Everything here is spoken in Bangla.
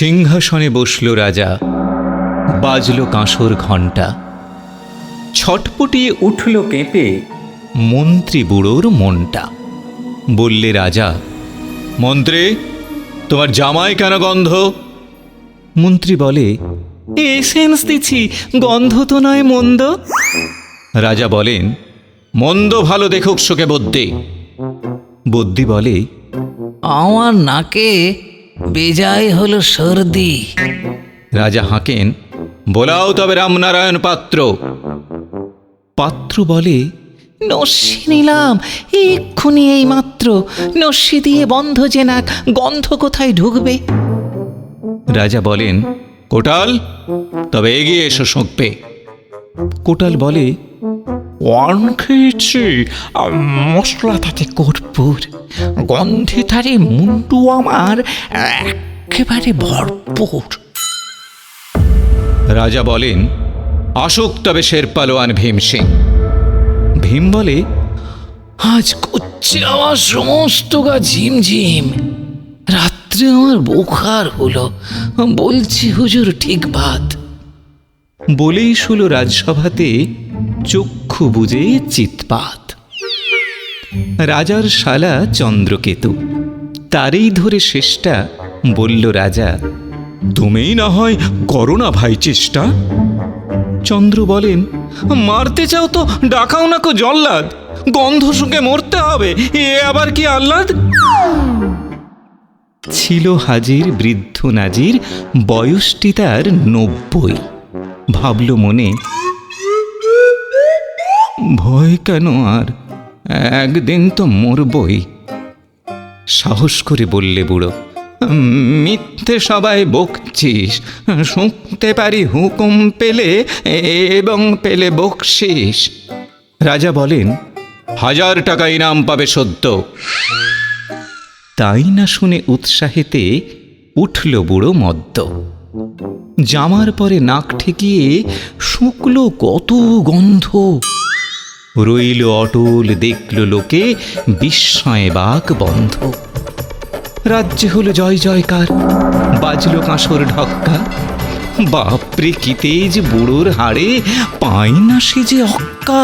সিংহাসনে বসল রাজা। বাজল কাঁসর ঘণ্টা। ছটপটিয়ে উঠল কেঁপে মন্ত্রী বুড়োর মনটা। বললে রাজা, মন্ত্রী, তোমার জামায় কেন গন্ধ? মন্ত্রী বলে, এসেন্স দিছি, গন্ধ তো নয় মন্দ। রাজা বলেন, মন্দ ভালো দেখুক শোকে বদ্যি। বদ্যি বলে, আমার নাকে বেজায় হলো সর্দি। রাজা হাঁকেন, বলাও তবে রামনারায়ণ পাত্র। পাত্র বলে, নস্যি নিলাম এক্ষুনি, এই মাত্র। নস্যি দিয়ে বন্ধ যে নাক, গন্ধ কোথায় ঢুকবে? রাজা বলেন, কোটাল, তবে এগিয়ে এসো শোঁকবে। কোটাল বলে, ওয়ান খেয়েছি, মশলা তাতে কর্পূর, গন্ধে তারে মুন্ডু আমার একেবারে ভরপুর। রাজা বলেন, আসুক তবে শেরপালোয়ান ভীম সিং। ভীম বলে, আজ করছে আমার সমস্ত গা ঝিমঝিম, রাত্রে আমার বোখার হলো, বলছি হুজুর ঠিক ভাত। বলেই শুলো রাজসভাতে চক্ষু বুজে চিৎপাত। রাজার শালা চন্দ্রকেতু, তারই ধরে শেষটা বলল রাজা, তুমিই না হয় করো না ভাই চেষ্টা। চন্দ্র বলেন, মারতে চাও তো ডাকাও না কো জল্লাদ, গন্ধ শুকে মরতে হবে, এ আবার কি আহ্লাদ। ছিল হাজির বৃদ্ধ নাজির, বয়সটি তার 90। ভাবল মনে, ভয় কেন আর, একদিন তো মরবই। সাহস করে বললে বুড়ো, মিথ্যে সবাই বকছিস, শুনতে পারি হুকুম পেলে এবং পেলে বকশিস। রাজা বলেন, 1000 টাকা ইনাম পাবে সদ্য। তাই না শুনে উৎসাহেতে উঠল বুড়ো মদ্য। জামার পরে নাক ঠেকিয়ে শুকলো কত গন্ধ। রইল অটল, দেখল লোকে বিস্ময়ে বাক বন্ধ। রাজ্যে হলো জয় জয়কার, বাজল কাঁসর ঢক্কা। বাপরে কি তেজ বুড়োর হাড়ে, পায় না সে যে অক্কা।